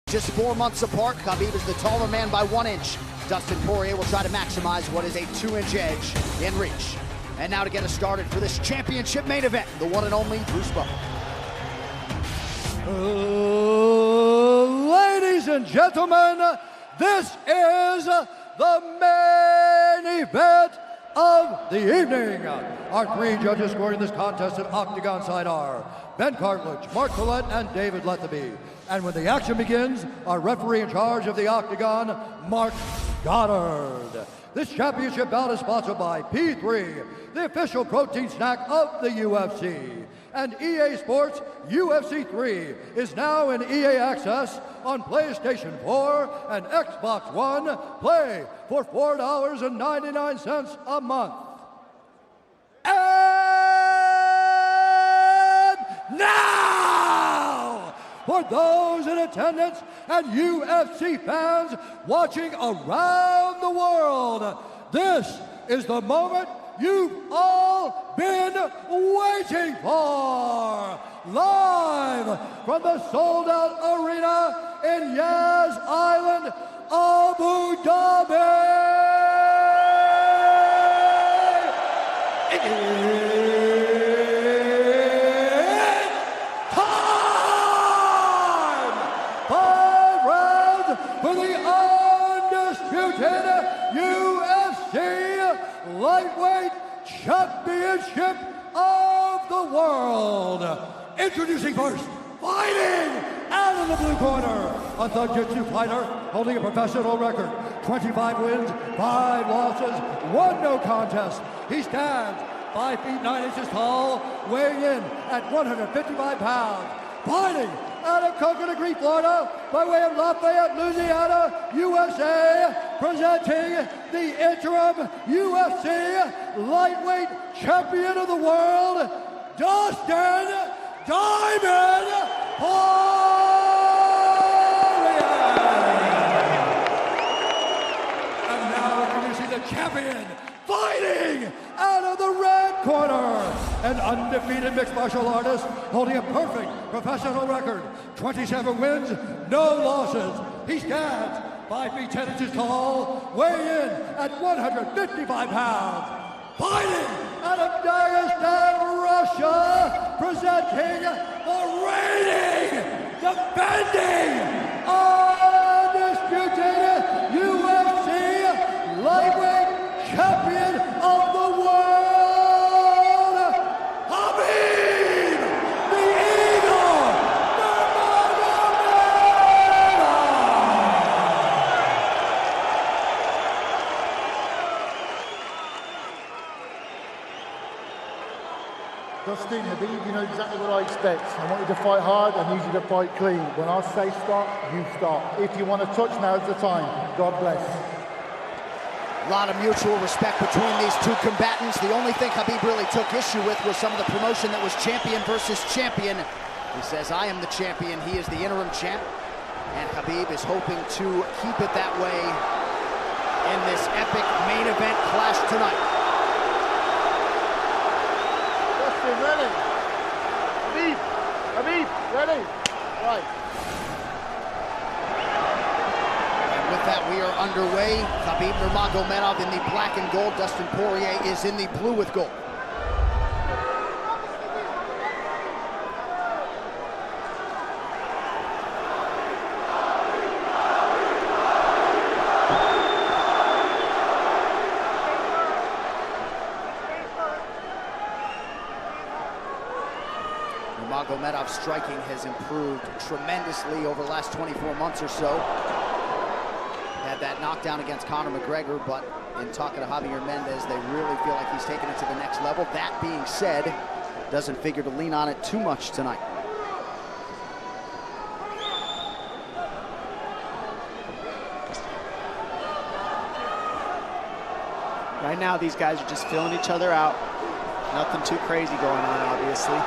Just 4 months apart, Habib is the taller man by 1 inch. Dustin Poreye will try to maximize what is a 2-inch edge in reach. And now to get us started for this championship main event, the one and only Bruce Buffer. Ladies and gentlemen, this is the main event of the evening. Our 3 judges scoring this contest at Octagon side are Ben Cartledge, Mark Collette, and David Lethaby. And when the action begins, our referee in charge of the Octagon, Mark Goddard. This championship bout is sponsored by P3, the official protein snack of the UFC. And EA Sports UFC 3 is now in EA Access on PlayStation 4 and Xbox One. Play for $4.99 a month. And now, for those in attendance and UFC fans watching around the world, this is the moment you've all been waiting for. Live from the sold-out arena in Yas Island, Abu Dhabi. It's time! 5 rounds for the undisputed UFC Lightweight Championship of the world. Introducing first, fighting out of the blue corner, a Thug-Jitsu fighter holding a professional record, 25 wins, 5 losses, 1 no contest. He stands 5 feet 9 inches tall, weighing in at 155 pounds. Fighting out of Coconut Green, Florida, by way of Lafayette, Louisiana, USA, presenting the interim UFC Lightweight Champion of the World, Dastин Diamond Poreye. And now introducing the champion, fighting out of the red corner, an undefeated mixed martial artist holding a perfect professional record, 27 wins, no losses. He stands 5 feet 10 inches tall, weighing in at 155 pounds. Fighting out of Dagestan, Russia, presenting the reigning, defending, undisputed UFC Lightweight Champion of the world, Habib, the Eagle, Dustin, Habib, you know exactly what I expect. I want you to fight hard, I need you to fight clean. When I say stop, you stop. If you want to touch, now's the time. God bless. A lot of mutual respect between these 2 combatants. The only thing Habib really took issue with was some of the promotion that was champion versus champion. He says, I am the champion, he is the interim champ. And Habib is hoping to keep it that way in this epic main event clash tonight. Dustin, ready? Habib, ready? Right. With that, we are underway. Khabib Nurmagomedov in the black and gold. Dustin Poreye is in the blue with gold. Nurmagomedov's striking has improved tremendously over the last 24 months or so. Had that knockdown against Conor McGregor, but in talking to Javier Mendez, they really feel like he's taken it to the next level. That being said, doesn't figure to lean on it too much tonight. Right now, these guys are just filling each other out. Nothing too crazy going on, obviously.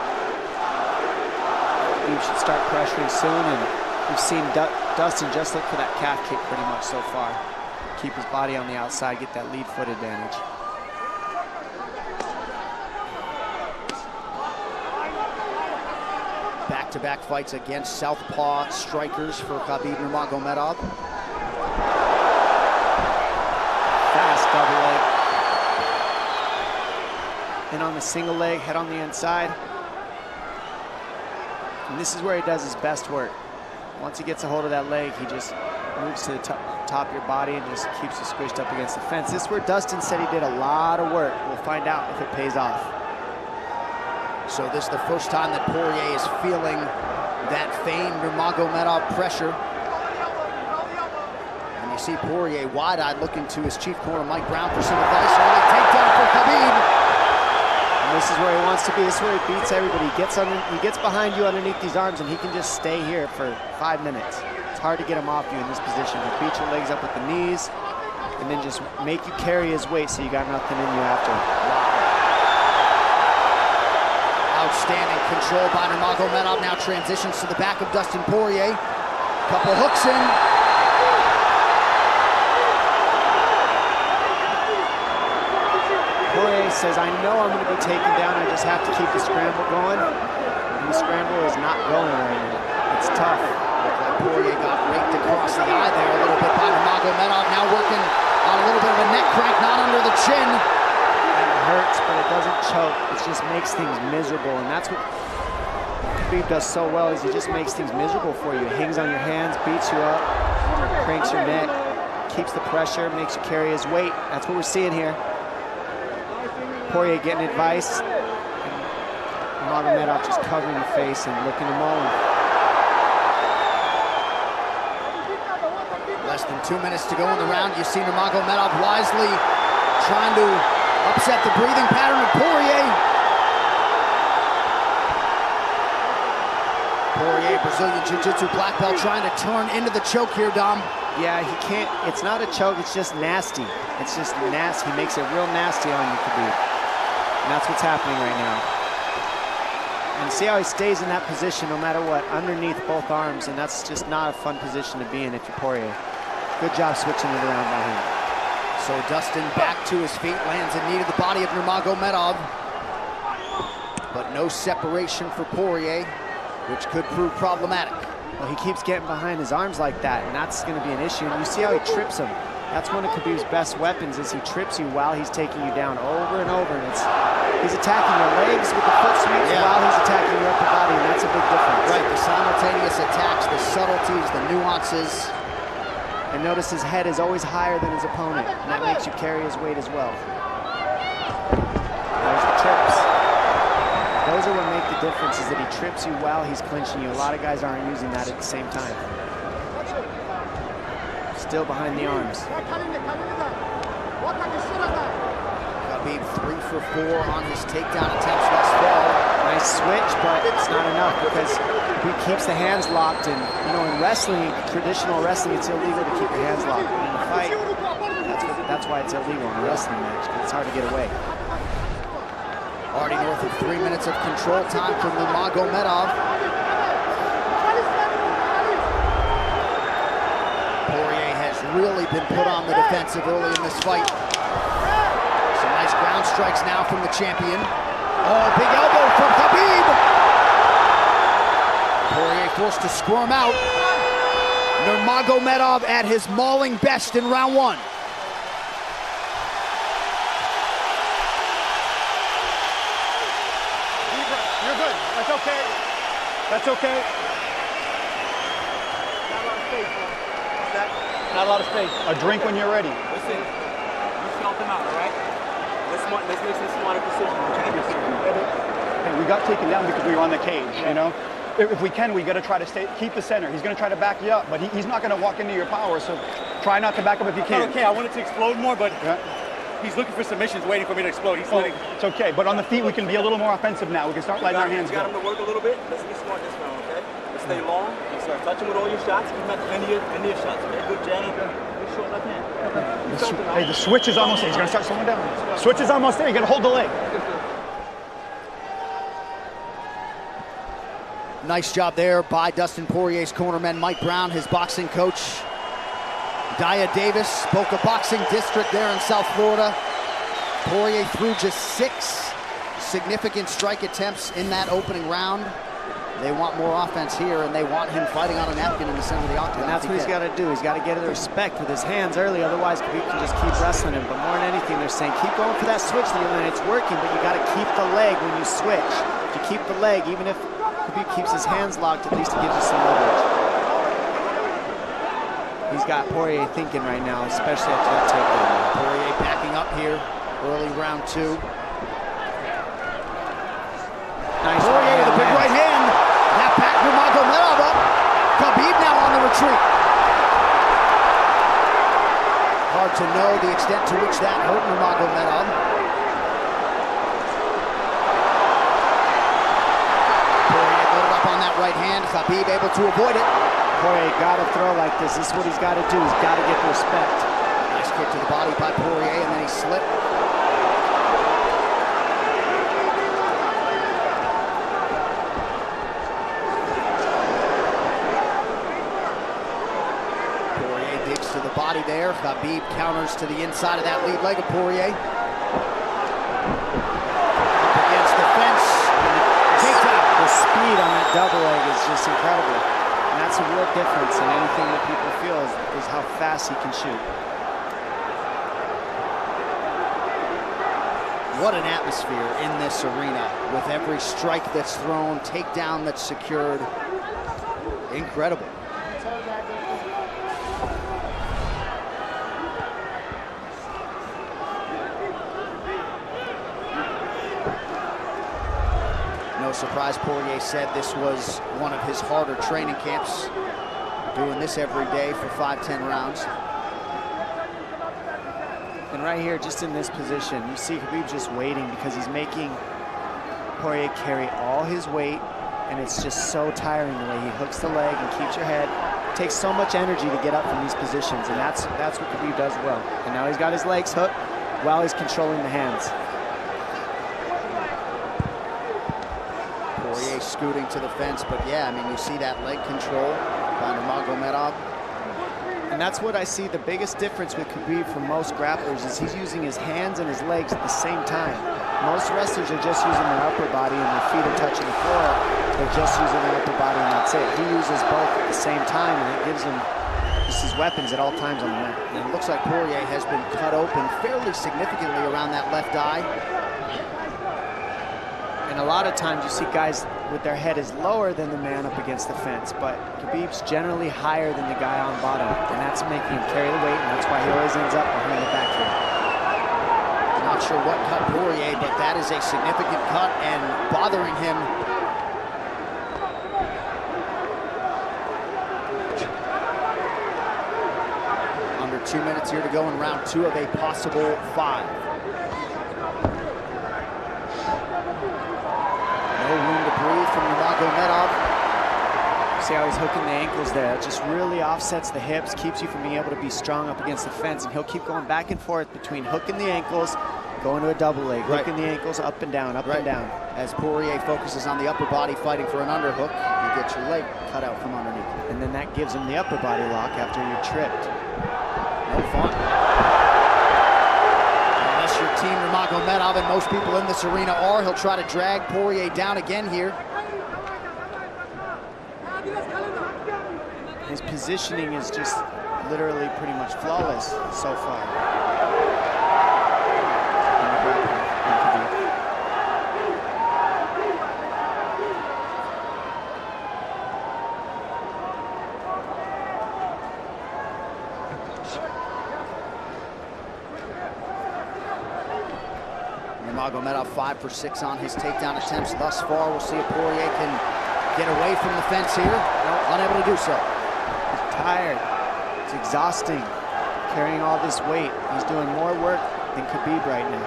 You should start pressuring soon, and we've seen Dustin just look for that calf kick pretty much so far. Keep his body on the outside, get that lead foot advantage. back-to-back fights against southpaw strikers for Khabib Nurmagomedov. Fast double leg. And on the single leg, head on the inside. And this is where he does his best work. Once he gets a hold of that leg, he just moves to the top of your body and just keeps you squished up against the fence. This is where Dustin said he did a lot of work. We'll find out if it pays off. So this is the first time that Porее is feeling that feigned Nurmagomedov pressure. And you see Porее wide-eyed looking to his chief corner, Mike Brown, for some advice. Early takedown for Khabib. And this is where he wants to be. This is where he beats everybody. He gets behind you underneath these arms, and he can just stay here for 5 minutes. It's hard to get him off you in this position. He'll beat your legs up with the knees, and then just make you carry his weight so you got nothing in you after. Outstanding control by Nurmagomedov. Now transitions to the back of Dustin Porее. Couple hooks in. Porее says, I know I'm going to be taken down. I just have to keep the scramble going. And the scramble is not going right now. It's tough. Looked like Porее got raked across the eye there a little bit by Nurmagomedov. Now working on a little bit of a neck crank, not under the chin. It hurts, but it doesn't choke. It just makes things miserable, and that's what Habib does so well, is he just makes things miserable for you. He hangs on your hands, beats you up, cranks your neck, keeps the pressure, makes you carry his weight. That's what we're seeing here. Porее getting advice, and Nurmagomedov just covering the face and looking to maul him. Less than 2 minutes to go in the round. You see Nurmagomedov wisely trying to upset the breathing pattern of Porее. Porее, Brazilian Jiu-Jitsu black belt, trying to turn into the choke here, Dom. Yeah, he can't. It's not a choke. It's just nasty. It's just nasty. He makes it real nasty on you, Khabib. And that's what's happening right now. And see how he stays in that position no matter what, underneath both arms, and that's just not a fun position to be in if you're Porее. Good job switching it around by him. So Dustin back to his feet, lands a knee to the body of Nurmagomedov. But no separation for Porее, which could prove problematic. Well, he keeps getting behind his arms like that, and that's going to be an issue. And you see how he trips him. That's one of Khabib's best weapons, is he trips you while he's taking you down over and over. And he's attacking your legs with the foot sweeps while he's attacking your upper body, and that's a big difference. Right, the simultaneous attacks, the subtleties, the nuances. And notice his head is always higher than his opponent, and that makes you carry his weight as well. There's the trips. Those are what make the difference, is that he trips you while he's clinching you. A lot of guys aren't using that at the same time. Still behind the arms. Khabib 3 for 4 on his takedown attempts thus far. Nice switch, but it's not enough because he keeps the hands locked. And you know, in wrestling, traditional wrestling, it's illegal to keep your hands locked. But in a fight, that's why it's illegal in a wrestling match, because it's hard to get away. Already north of 3 minutes of control time for Nurmagomedov. Porее has really been put on the defensive early in this fight. Some nice ground strikes now from the champion. Oh, big elbow from Hhabib. Porее forced to squirm out. Nurmagomedov at his mauling best in round 1. You're good. That's okay. That's okay. Not a lot of space, bro. What's that? Not a lot of space. A drink when you're ready. Listen, you felt them out, all right? Let's make some smarter decisions. Hey, we got taken down because we were on the cage, you know? If we can, we got to try to keep the center. He's going to try to back you up, but he's not going to walk into your power, so try not to back up if you can. Okay, I wanted to explode more, but he's looking for submissions, waiting for me to explode. He's letting... It's okay, but on the feet, we can be a little more offensive now. We can start letting our hands go. You got him to work a little bit. Let's be smart this round, okay? Let's stay long. Let's start touching with all your shots. Keep at the end of your shots, okay? Good jab. Good short left hand. Hey, the switch is almost there. He's going to start slowing down. Switch is almost there. You got to hold the leg. Nice job there by Dustin Poirier's cornerman, Mike Brown, his boxing coach. Dia Davis, Boca Boxing District there in South Florida. Porее threw just 6 significant strike attempts in that opening round. They want more offense here, and they want him fighting on a napkin in the center of the octagon. And that's what he's got to do. He's got to get the respect with his hands early, otherwise Khabib can just keep wrestling him. But more than anything, they're saying keep going for that switch, and it's working, but you got to keep the leg when you switch. If you keep the leg, even if Khabib keeps his hands locked, at least it gives you some leverage. He's got Porее thinking right now, especially after that takedown. Porее backing up here, early round 2. Nice Porее with a big right hand. That back Nurmagomedov up. Khabib now on the retreat. Hard to know the extent to which that hurt Nurmagomedov. Porее loaded up on that right hand. Khabib able to avoid it. Porее got to throw like this. This is what he's got to do. He's got to get the respect. Nice kick to the body by Porее, and then he slipped. Porее digs to the body there. Khabib counters to the inside of that lead leg of Porее. Up against the fence. Takedown. The speed on that double leg is just incredible. And that's a real difference in anything that people feel is how fast he can shoot. What an atmosphere in this arena with every strike that's thrown, takedown that's secured. Incredible. No surprise, Porее said this was one of his harder training camps. Doing this every day for 5-10 rounds. And right here, just in this position, you see Khabib just waiting because he's making Porее carry all his weight, and it's just so tiring the way he hooks the leg and keeps your head. It takes so much energy to get up from these positions, and that's what Khabib does well. And now he's got his legs hooked while he's controlling the hands. Porее scooting to the fence, but yeah, I mean, you see that leg control by Nurmagomedov. And that's what I see the biggest difference with Khabib from most grapplers is he's using his hands and his legs at the same time. Most wrestlers are just using their upper body and their feet are touching the floor. They're just using their upper body and that's it. He uses both at the same time, and it gives him just his weapons at all times on the mat. And it looks like Porее has been cut open fairly significantly around that left eye. And a lot of times you see guys with their head is lower than the man up against the fence, but Khabib's generally higher than the guy on bottom, and that's making him carry the weight, and that's why he always ends up behind the back here. Not sure what cut Porее, but that is a significant cut and bothering him. Under 2 minutes here to go in round 2 of a possible 5. No room to breathe from Nurmagomedov. See how he's hooking the ankles there? It just really offsets the hips, keeps you from being able to be strong up against the fence, and he'll keep going back and forth between hooking the ankles, going to a double leg, hooking the ankles up and down, up and down. As Porее focuses on the upper body fighting for an underhook, you get your leg cut out from underneath. And then that gives him the upper body lock after you're tripped. No fun. Unless you're Team Nurmagomedov, and most people in this arena are, he'll try to drag Porее down again here. His positioning is just literally pretty much flawless so far. Nurmagomedov 5 for 6 on his takedown attempts thus far. We'll see if Porее can get away from the fence here. No, unable to do so. He's tired. It's exhausting. Carrying all this weight. He's doing more work than Khabib right now.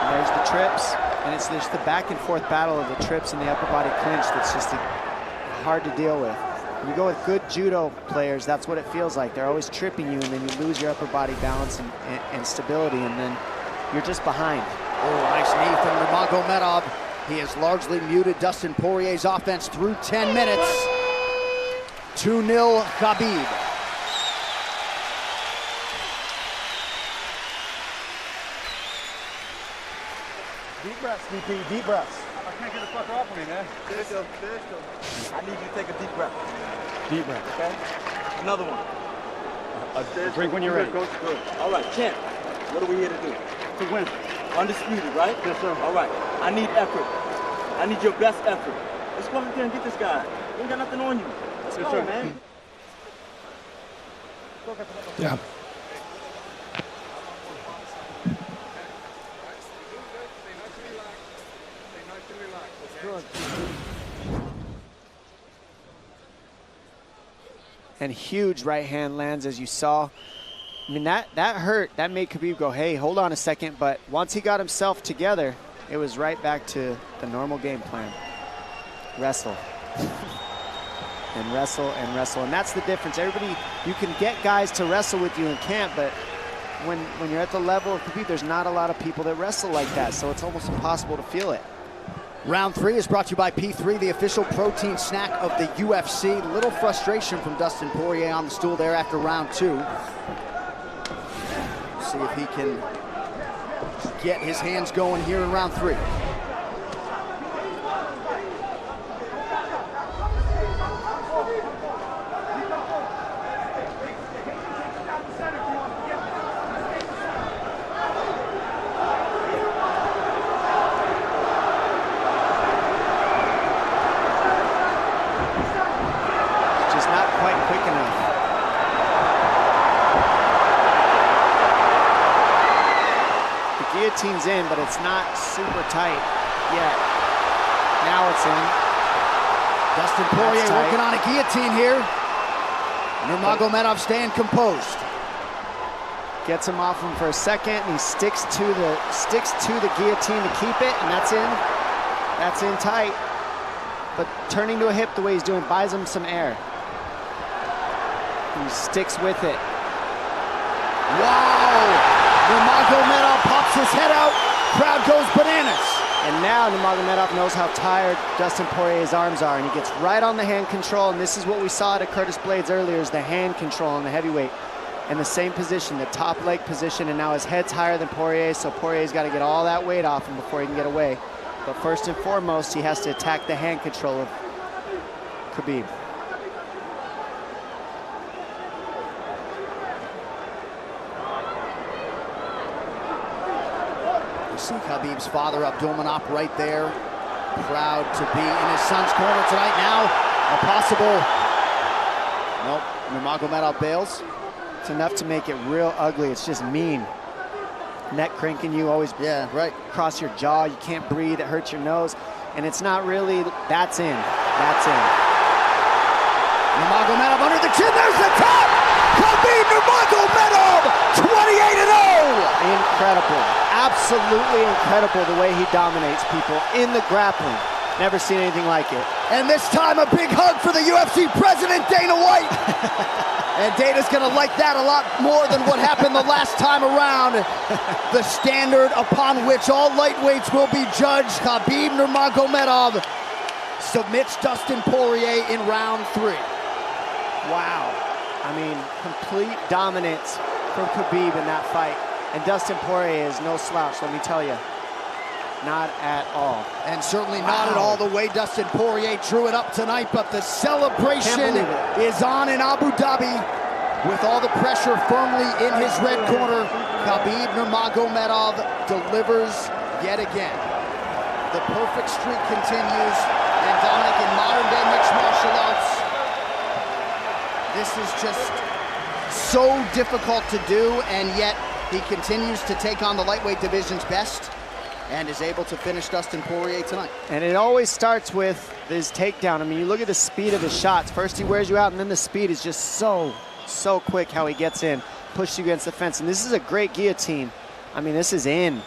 And there's the trips. And it's just the back and forth battle of the trips and the upper body clinch that's just hard to deal with. When you go with good judo players, that's what it feels like. They're always tripping you, and then you lose your upper body balance and stability, and then you're just behind. Oh, nice knee from Nurmagomedov. He has largely muted Dustin Poirier's offense through 10 minutes. 2-0 Hhabib. Deep breaths, DP, deep breaths. I can't get the fucker off of me, man. There's still. I need you to take a deep breath. Deep breath. Okay? Another one. A drink when you're ready. Good. All right, champ. What are we here to do? To win. Undisputed, right? Yes, sir. All right. I need effort. I need your best effort. Let's go out there and get this guy. You ain't got nothing on you. Let's go, man. Yeah. And huge right hand lands, as you saw. I mean, that hurt. That made Hhabib go, hey, hold on a second. But once he got himself together, it was right back to the normal game plan. Wrestle. And wrestle and wrestle. And that's the difference. Everybody, you can get guys to wrestle with you in camp, but when you're at the level of Hhabib, there's not a lot of people that wrestle like that. So it's almost impossible to feel it. Round 3 is brought to you by P3, the official protein snack of the UFC. Little frustration from Dustin Porее on the stool there after round 2. See if he can get his hands going here in round 3. Guillotine's in, but it's not super tight yet. Now it's in. Dustin Porее working on a guillotine here. Nurmagomedov staying composed. Gets him off him for a second, and he sticks to the guillotine to keep it, and that's in. That's in tight. But turning to a hip the way he's doing buys him some air. He sticks with it. Wow! Nurmagomedov pops his head out, crowd goes bananas. And now Nurmagomedov knows how tired Dustin Poirier's arms are, and he gets right on the hand control, and this is what we saw at Curtis Blaydes earlier, is the hand control on the heavyweight. In the same position, the top leg position, and now his head's higher than Porее, so Poirier's got to get all that weight off him before he can get away. But first and foremost, he has to attack the hand control of Hhabib. See Khabib's father, Abdulmanap, right there. Proud to be in his son's corner tonight. Now, a possible... Nope, Nurmagomedov bails. It's enough to make it real ugly. It's just mean. Neck cranking you, always cross your jaw. You can't breathe, it hurts your nose. And it's not really... That's in. That's in. Nurmagomedov under the chin. There's the top! Khabib Nurmagomedov, 28-0! Incredible. Absolutely incredible the way he dominates people in the grappling. Never seen anything like it. And this time a big hug for the UFC president, Dana White. And Dana's gonna like that a lot more than what happened the last time around. The standard upon which all lightweights will be judged. Khabib Nurmagomedov submits Dustin Porее in round 3. Wow. I mean, complete dominance from Khabib in that fight. And Dustin Porее is no slouch, let me tell you. Not at all. And certainly not at all the way Dustin Porее drew it up tonight, but the celebration is on in Abu Dhabi with all the pressure firmly in his red corner. Khabib Nurmagomedov delivers yet again. The perfect streak continues, and Dominic, in modern day mixed martial arts, this is just so difficult to do, and yet he continues to take on the lightweight division's best and is able to finish Dustin Porее tonight. And it always starts with his takedown. I mean, you look at the speed of his shots. First he wears you out, and then the speed is just so quick how he gets in, pushes you against the fence. And this is a great guillotine. I mean, this is in.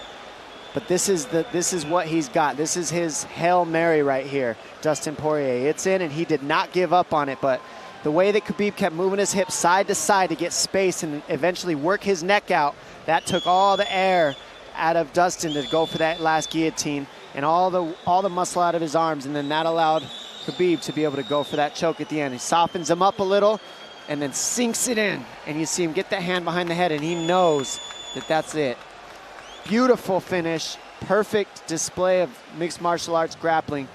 But this is what he's got. This is his Hail Mary right here, Dustin Porее. It's in, and he did not give up on it, but the way that Khabib kept moving his hips side to side to get space and eventually work his neck out, that took all the air out of Dustin to go for that last guillotine and all the muscle out of his arms, and then that allowed Khabib to be able to go for that choke at the end. He softens him up a little and then sinks it in. And you see him get the hand behind the head, and he knows that that's it. Beautiful finish. Perfect display of mixed martial arts grappling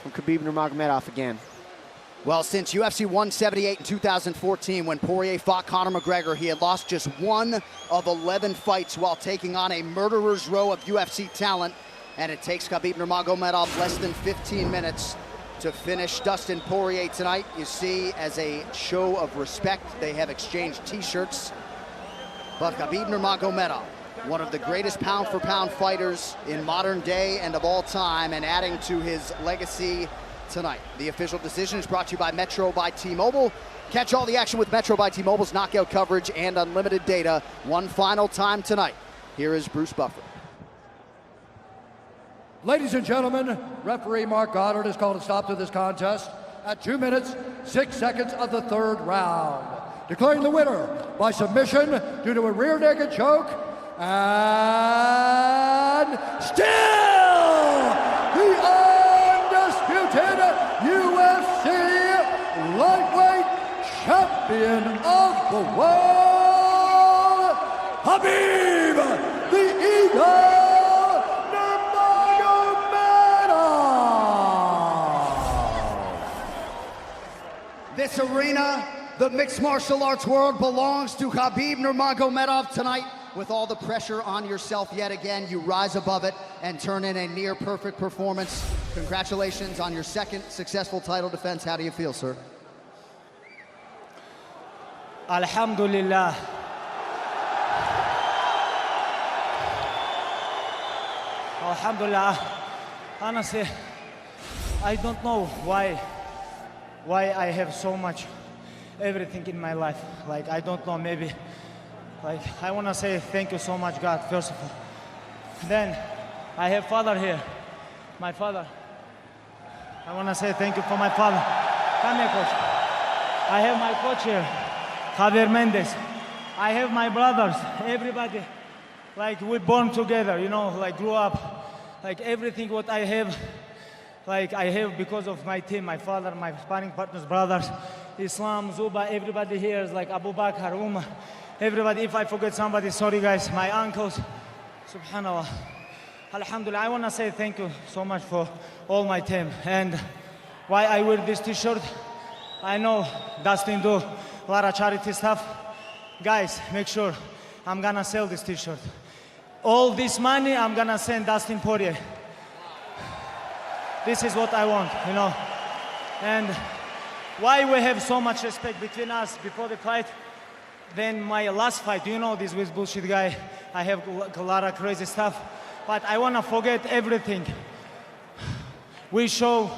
from Khabib Nurmagomedov again. Well, since UFC 178 in 2014, when Poreye fought Conor McGregor, he had lost just 1 of 11 fights while taking on a murderer's row of UFC talent. And it takes Khabib Nurmagomedov less than 15 minutes to finish Dustin Poreye tonight. You see, as a show of respect, they have exchanged t-shirts. But Khabib Nurmagomedov, one of the greatest pound-for-pound fighters in modern day and of all time, and adding to his legacy tonight. The official decision is brought to you by Metro by T-Mobile. Catch all the action with Metro by T-Mobile's knockout coverage and unlimited data one final time tonight. Here is Bruce Buffer. Ladies and gentlemen, referee Mark Goddard has called a stop to this contest at 2 minutes, 6 seconds of the 3rd round, declaring the winner by submission due to a rear naked choke, and still the undisputed UFC lightweight champion of the world, Hhabib the Eagle Nurmagomedov. This arena, the mixed martial arts world, belongs to Khabib Nurmagomedov tonight. With all the pressure on yourself yet again, you rise above it and turn in a near-perfect performance. Congratulations on your 2nd successful title defense. How do you feel, sir? Alhamdulillah. Alhamdulillah. Honestly, I don't know why I have so much everything in my life. Like, I don't know, maybe. Like, I want to say thank you so much, God, first of all. Then, I have father here, my father. I want to say thank you for my father. Come here, coach. I have my coach here, Javier Mendez. I have my brothers, everybody. Like, we born together, you know, like, grew up. Like, everything what I have, like, I have because of my team, my father, my sparring partners, brothers, Islam, Zuba, everybody here is like Abu Bakr, Umar. Everybody, if I forget somebody, sorry guys, my uncles, subhanallah. Alhamdulillah, I want to say thank you so much for all my team. And why I wear this t-shirt, I know Dastine do a lot of charity stuff. Guys, make sure I'm going to sell this t-shirt. All this money, I'm going to send Dustin Poreye. This is what I want, you know. And why we have so much respect between us before the fight. Then my last fight, you know this with bullshit guy, I have a lot of crazy stuff, but I want to forget everything. We show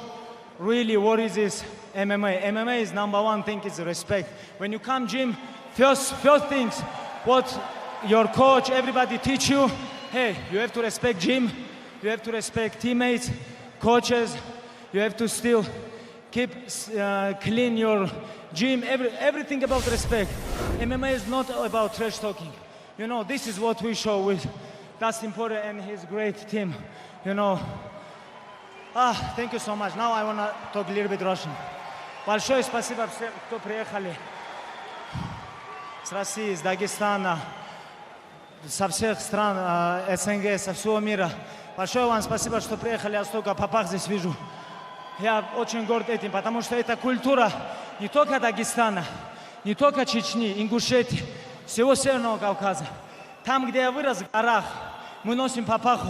really what is this MMA. MMA is #1 thing is respect. When you come gym, first things, what your coach, everybody teach you, hey, you have to respect gym, you have to respect teammates, coaches, you have to still keep clean your gym, everything about respect. MMA is not about trash talking. You know, this is what we show with Dustin Poreye and his great team. You know, thank you so much. Now I want to talk a little bit Russian. Большое спасибо всем, кто приехали с России, из Дагестана, со всех стран СНГ, со всего мира. Большое вам спасибо, что приехали, я столько попах здесь вижу. Я очень горд этим, потому что это культура не только Дагестана, не только Чечни, Ингушетии, всего Северного Кавказа. Там, где я вырос, в горах, мы носим папаху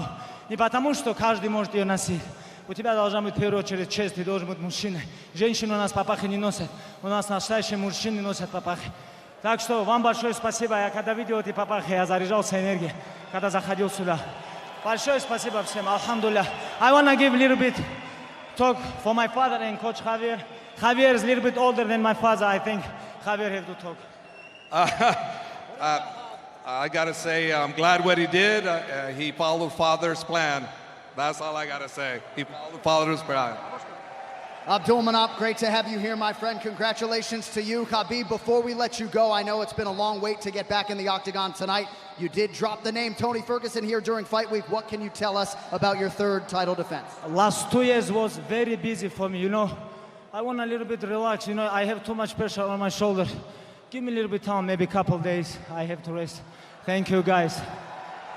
не потому, что каждый может ее носить. У тебя должна быть в первую очередь честь, ты должен быть мужчиной. Женщины у нас папахи не носят, у нас настоящие мужчины носят папахи. Так что вам большое спасибо. Я когда видел эти папахи, я заряжался энергией, когда заходил сюда. Большое спасибо всем, алхамдулилlah. I want to give a little bit talk for my father and Coach Javier. Javier is a little bit older than my father. I think Javier have to talk. I got to say, I'm glad what he did. He followed father's plan. That's all I got to say. He followed father's plan. Abdulmanap, great to have you here, my friend. Congratulations to you. Khabib, before we let you go, I know it's been a long wait to get back in the octagon tonight. You did drop the name Tony Ferguson here during fight week. What can you tell us about your third title defense? Last 2 years was very busy for me, you know. I want a little bit relax, you know. I have too much pressure on my shoulder. Give me a little bit time, maybe a couple days. I have to rest. Thank you, guys.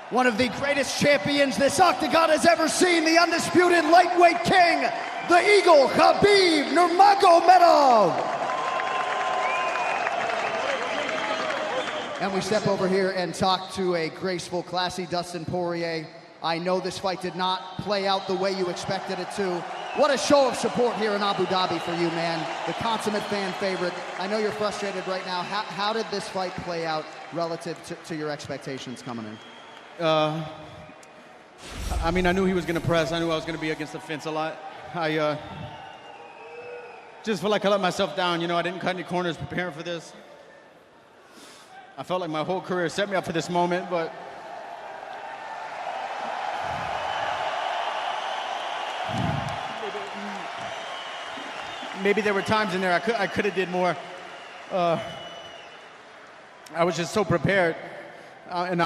One of the greatest champions this octagon has ever seen, the undisputed lightweight king, the Eagle, Hhabib Nurmagomedov. And we step over here and talk to a graceful, classy Dustin Porее. I know this fight did not play out the way you expected it to. What a show of support here in Abu Dhabi for you, man. The consummate fan favorite. I know you're frustrated right now. How did this fight play out relative to your expectations coming in? I mean, I knew he was going to press. I knew I was going to be against the fence a lot. I just feel like I let myself down. You know, I didn't cut any corners preparing for this. I felt like my whole career set me up for this moment, but maybe there were times in there I could have did more. I was just so prepared, and